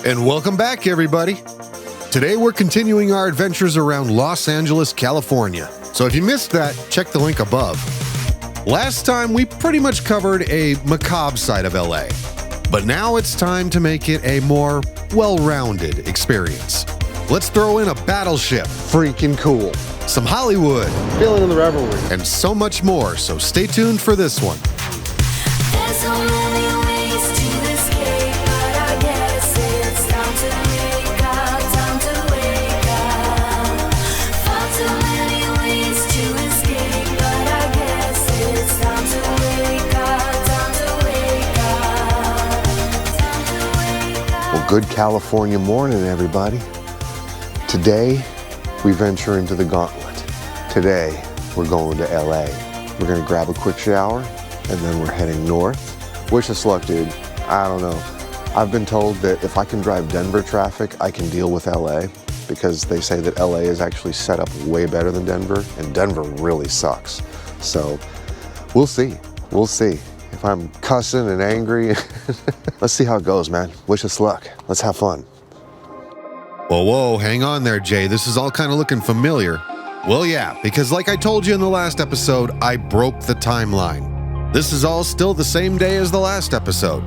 And welcome back, everybody. Today we're continuing our adventures around Los Angeles, California. So if you missed that, check the link above. Last time we pretty much covered a macabre side of LA, but now it's time to make it a more well-rounded experience. Let's throw in a battleship, Freaking cool. some Hollywood, Feeling the revelry. and so much more, so stay tuned for this one. There's so many ways to escape, but I guess it's time to wake up, time to wake up. Far too many ways to escape, but I guess it's time to wake up, time to wake up, time to wake up. Well, good California morning, everybody. Today, we venture into the gauntlet. Today, we're going to LA. We're gonna grab a quick shower, and then we're heading north. Wish us luck, dude. I don't know. I've been told that if I can drive Denver traffic, I can deal with LA, because they say that LA is actually set up way better than Denver, and Denver really sucks. So, we'll see. We'll see. If I'm cussing and angry, let's see how it goes, man. Wish us luck. Let's have fun. Whoa, hang on there, Jay. This is all kind of looking familiar. Well, yeah, because like I told you in the last episode, I broke the timeline. This is all still the same day as the last episode.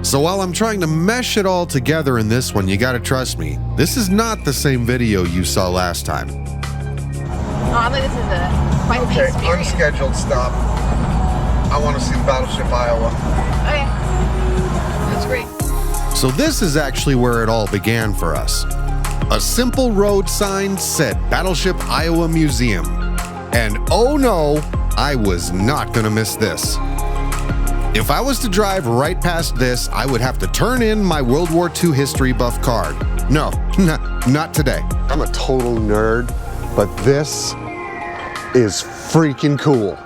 So while I'm trying to mesh it all together in this one, you gotta trust me, this is not the same video you saw last time. Oh, I think this is quite the experience. Unscheduled stop. I want to see the Battleship Iowa. Okay. That's great. So this is actually where it all began for us. A simple road sign said Battleship Iowa Museum. And oh no, I was not gonna miss this. If I was to drive right past this, I would have to turn in my World War II history buff card. No, not today. I'm a total nerd, but this is freaking cool.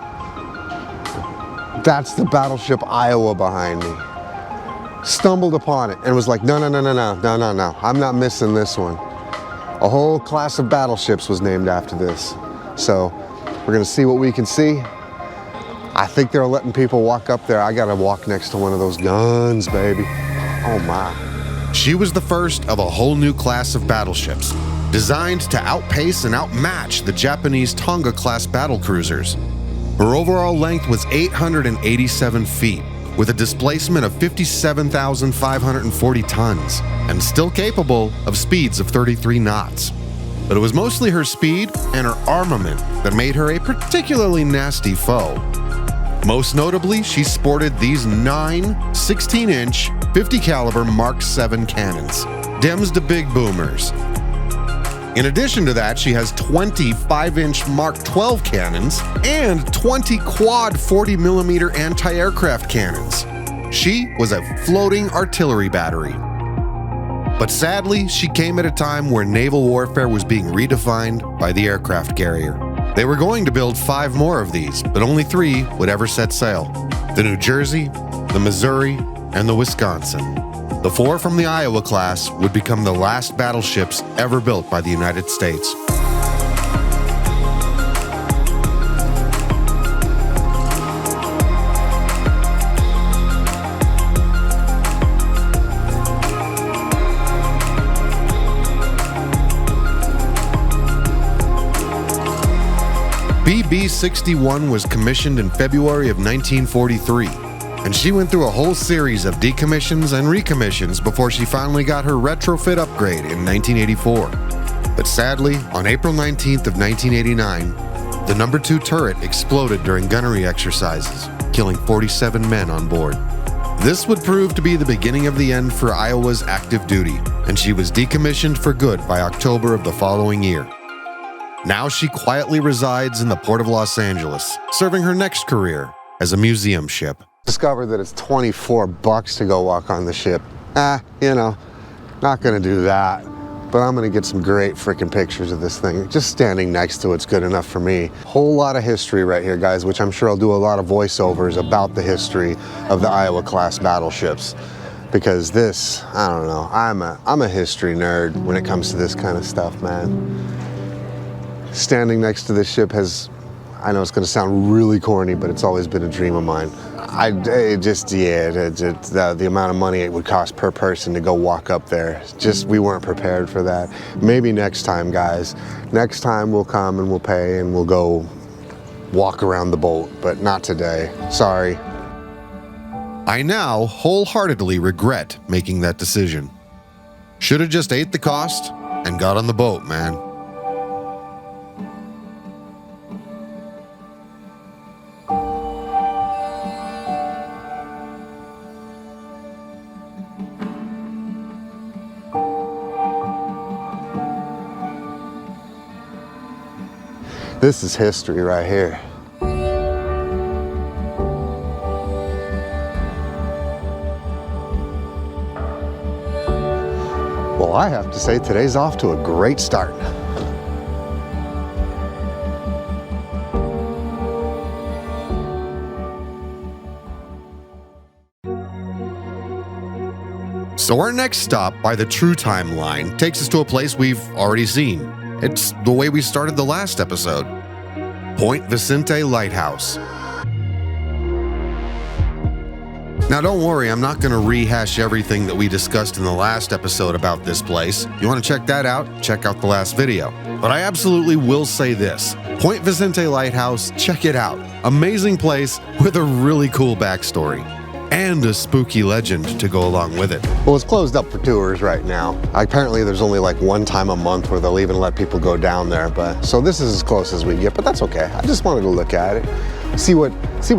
That's the Battleship Iowa behind me. Stumbled upon it and was like, no, I'm not missing this one. A whole class of battleships was named after this. So we're gonna see what we can see. I think they're letting people walk up there. I gotta walk next to one of those guns, baby. Oh my. She was the first of a whole new class of battleships, designed to outpace and outmatch the Japanese Tonga-class battlecruisers. Her overall length was 887 feet, with a displacement of 57,540 tons, and still capable of speeds of 33 knots. But it was mostly her speed and her armament that made her a particularly nasty foe. Most notably, she sported these 9 16-inch 50 caliber Mark 7 cannons, Dems to big boomers. In addition to that, she has 20 5-inch Mark 12 cannons and 20 quad 40mm anti-aircraft cannons. She was a floating artillery battery. But sadly, she came at a time where naval warfare was being redefined by the aircraft carrier. They were going to build 5 more of these, but only 3 would ever set sail: the New Jersey, the Missouri, and the Wisconsin. The 4 from the Iowa class would become the last battleships ever built by the United States. BB-61 was commissioned in February of 1943. And she went through a whole series of decommissions and recommissions before she finally got her retrofit upgrade in 1984. But sadly, on April 19th of 1989, the No. 2 turret exploded during gunnery exercises, killing 47 men on board. This would prove to be the beginning of the end for Iowa's active duty, and she was decommissioned for good by October of the following year. Now she quietly resides in the Port of Los Angeles, serving her next career as a museum ship. Discovered that it's $24 to go walk on the ship. You know, not gonna do that. But I'm gonna get some great freaking pictures of this thing. Just standing next to it's good enough for me. Whole lot of history right here, guys, which I'm sure I'll do a lot of voiceovers about the history of the Iowa class battleships. Because this, I don't know, I'm a history nerd when it comes to this kind of stuff, man. Standing next to this ship has, I know it's gonna sound really corny, but it's always been a dream of mine. The amount of money it would cost per person to go walk up there, just we weren't prepared for that. Maybe next time, guys. Next time we'll come and we'll pay and we'll go walk around the boat, but not today. Sorry. I now wholeheartedly regret making that decision. Should have just ate the cost and got on the boat, man. This is history right here. Well, I have to say today's off to a great start. So our next stop by the True Timeline takes us to a place we've already seen. It's the way we started the last episode. Point Vicente Lighthouse. Now don't worry, I'm not going to rehash everything that we discussed in the last episode about this place. You want to check that out? Check out the last video. But I absolutely will say this. Point Vicente Lighthouse, check it out. Amazing place with a really cool backstory. And a spooky legend to go along with it. Well, it's closed up for tours right now. Apparently there's only like one time a month where they'll even let people go down there, but so this is as close as we get, but that's okay. I just wanted to look at it, see what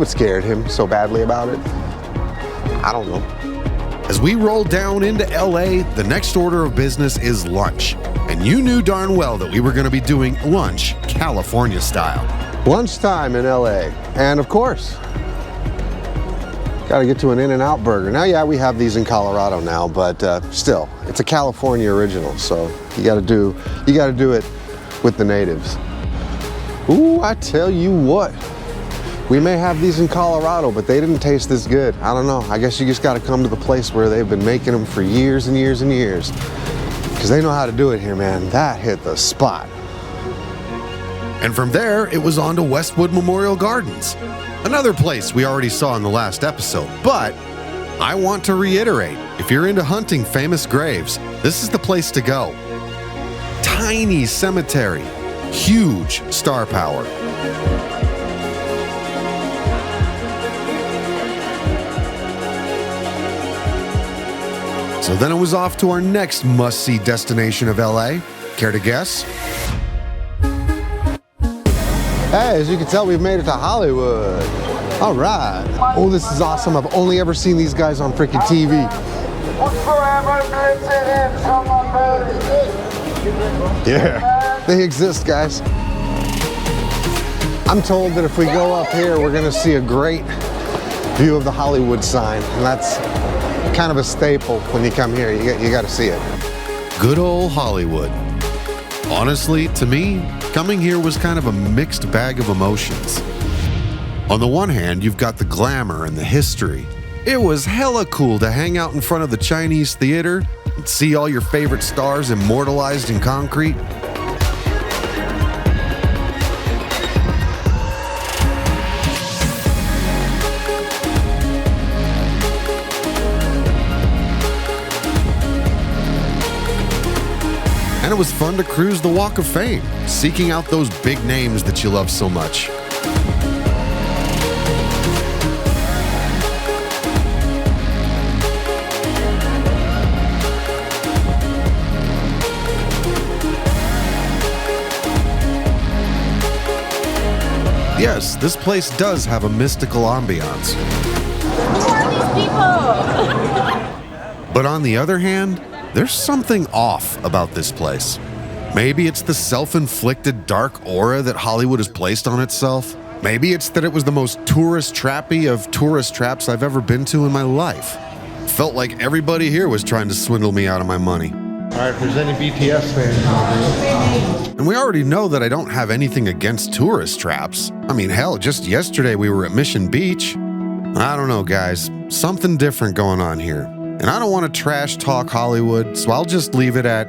scared him so badly about it. I don't know. As we roll down into LA, the next order of business is lunch. And you knew darn well that we were going to be doing lunch California style. Lunchtime in LA, and of course, gotta get to an In-N-Out burger. Now, yeah, we have these in Colorado now, but still, it's a California original, so you gotta do it with the natives. Ooh, I tell you what, we may have these in Colorado, but they didn't taste this good. I don't know, I guess you just gotta come to the place where they've been making them for years and years and years, because they know how to do it here, man. That hit the spot. And from there, it was on to Westwood Memorial Gardens. Another place we already saw in the last episode, but I want to reiterate, if you're into hunting famous graves, this is the place to go. Tiny cemetery, huge star power. So then it was off to our next must-see destination of LA. Care to guess? Hey, as you can tell, we've made it to Hollywood. All right. Oh, this is awesome. I've only ever seen these guys on freaking TV. Yeah, they exist, guys. I'm told that if we go up here, we're gonna see a great view of the Hollywood sign, and that's kind of a staple when you come here. You got to see it. Good old Hollywood. Honestly, to me, coming here was kind of a mixed bag of emotions. On the one hand, you've got the glamour and the history. It was hella cool to hang out in front of the Chinese theater and see all your favorite stars immortalized in concrete. And it was fun to cruise the Walk of Fame, seeking out those big names that you love so much. Yes, this place does have a mystical ambiance. Who are these people? But on the other hand, there's something off about this place. Maybe it's the self-inflicted dark aura that Hollywood has placed on itself. Maybe it's that it was the most tourist trappy of tourist traps I've ever been to in my life. Felt like everybody here was trying to swindle me out of my money. All right, if there's any BTS fans, And we already know that I don't have anything against tourist traps. I mean, hell, just yesterday we were at Mission Beach. I don't know, guys. Something different going on here. And I don't want to trash talk Hollywood, so I'll just leave it at,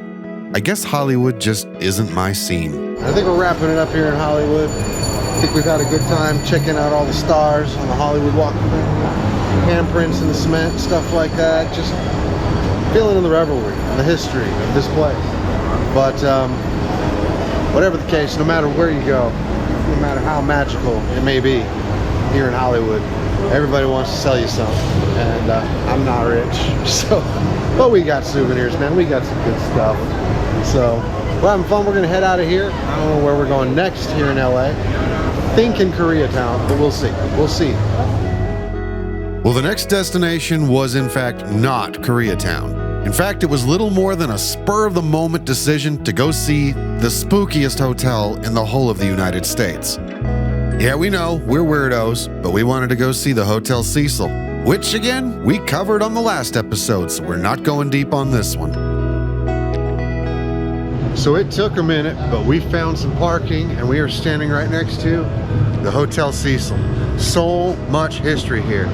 I guess Hollywood just isn't my scene. I think we're wrapping it up here in Hollywood. I think we've had a good time checking out all the stars on the Hollywood Walk of Fame. handprints in the cement, stuff like that. Just feeling in the revelry, the history of this place. But whatever the case, no matter where you go, no matter how magical it may be here in Hollywood, everybody wants to sell you something, and I'm not rich, so, but we got souvenirs, man. We got some good stuff. So we're having fun. We're gonna head out of here. I don't know where we're going next here in LA. Thinking Koreatown, but we'll see. We'll see. Well, the next destination was in fact not Koreatown. In fact, it was little more than a spur-of-the-moment decision to go see the spookiest hotel in the whole of the United States. Yeah, we know, we're weirdos, but we wanted to go see the Hotel Cecil, which, again, we covered on the last episode, so we're not going deep on this one. So it took a minute, but we found some parking, and we are standing right next to the Hotel Cecil. So much history here.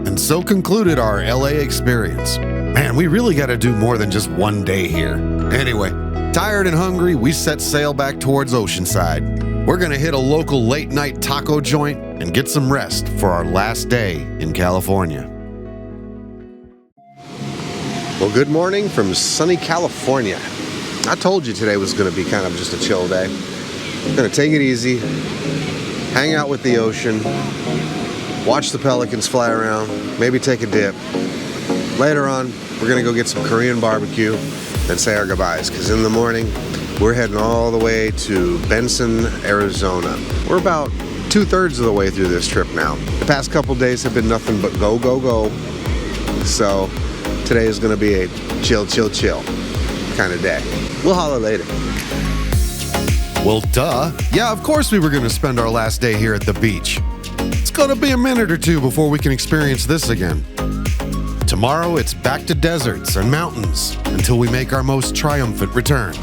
And so concluded our LA experience. Man, we really got to do more than just one day here. Anyway, tired and hungry, we set sail back towards Oceanside. We're going to hit a local late-night taco joint and get some rest for our last day in California. Well, good morning from sunny California. I told you today was going to be kind of just a chill day. I'm going to take it easy, hang out with the ocean, watch the pelicans fly around, maybe take a dip. Later on, we're gonna go get some Korean barbecue and say our goodbyes, because in the morning, we're heading all the way to Benson, Arizona. We're about 2/3 of the way through this trip now. The past couple days have been nothing but go, go, go. So today is gonna be a chill, chill, chill kind of day. We'll holler later. Well, duh. Yeah, of course we were gonna spend our last day here at the beach. It's gonna be a minute or two before we can experience this again. Tomorrow, it's back to deserts and mountains until we make our most triumphant return.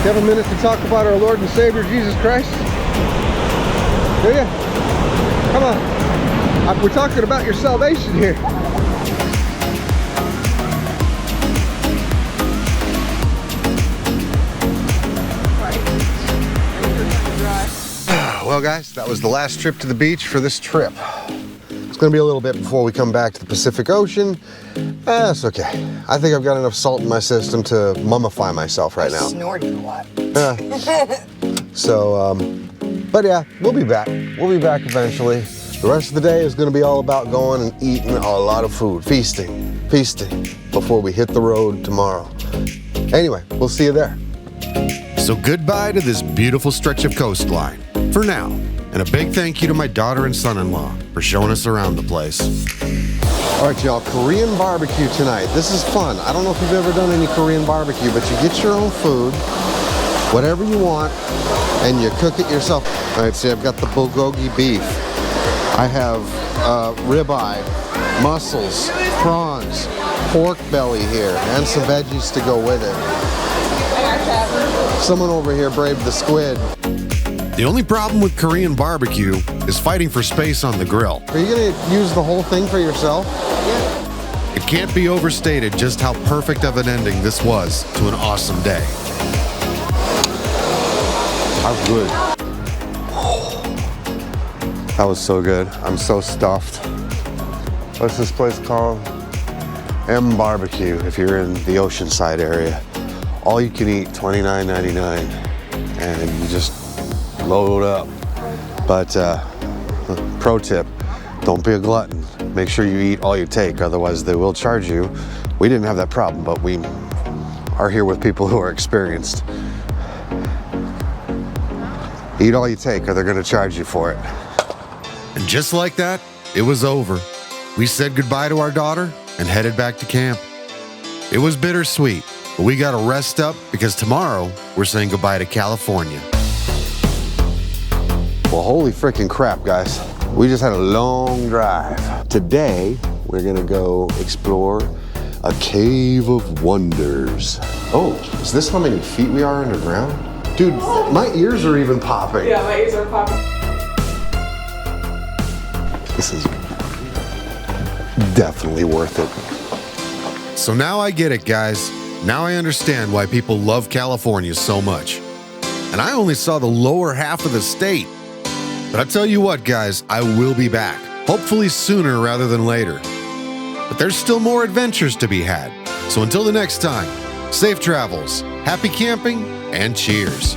You have a minute to talk about our Lord and Savior, Jesus Christ? Do you? Come on. We're talking about your salvation here. Well, guys, that was the last trip to the beach for this trip. It's going to be a little bit before we come back to the Pacific Ocean. That's okay. I think I've got enough salt in my system to mummify myself right now. Snorted a lot. But yeah, we'll be back. We'll be back eventually. The rest of the day is going to be all about going and eating a lot of food. Feasting before we hit the road tomorrow. Anyway, we'll see you there. So goodbye to this beautiful stretch of coastline. For now, and a big thank you to my daughter and son-in-law for showing us around the place. All right, y'all, Korean barbecue tonight. This is fun. I don't know if you've ever done any Korean barbecue, but you get your own food, whatever you want, and you cook it yourself. All right, see, I've got the bulgogi beef. I have ribeye, mussels, prawns, pork belly here, and some veggies to go with it. Someone over here braved the squid. The only problem with Korean barbecue is fighting for space on the grill. Are you gonna use the whole thing for yourself? Yeah. It can't be overstated just how perfect of an ending this was to an awesome day. That was good. That was so good. I'm so stuffed. What's this place called? M Barbecue, if you're in the Oceanside area. All you can eat, $29.99, and you just load up. But pro tip, don't be a glutton. Make sure you eat all you take, otherwise they will charge you. We didn't have that problem, but we are here with people who are experienced. Eat all you take or they're gonna charge you for it. And just like that, it was over. We said goodbye to our daughter and headed back to camp. It was bittersweet, but we gotta rest up because tomorrow we're saying goodbye to California. Well, holy freaking crap, guys. We just had a long drive. Today, we're gonna go explore a cave of wonders. Oh, is this how many feet we are underground? Dude, my ears are even popping. Yeah, my ears are popping. This is definitely worth it. So now I get it, guys. Now I understand why people love California so much. And I only saw the lower half of the state. But I tell you what, guys, I will be back. Hopefully sooner rather than later. But there's still more adventures to be had. So until the next time, safe travels, happy camping, and cheers.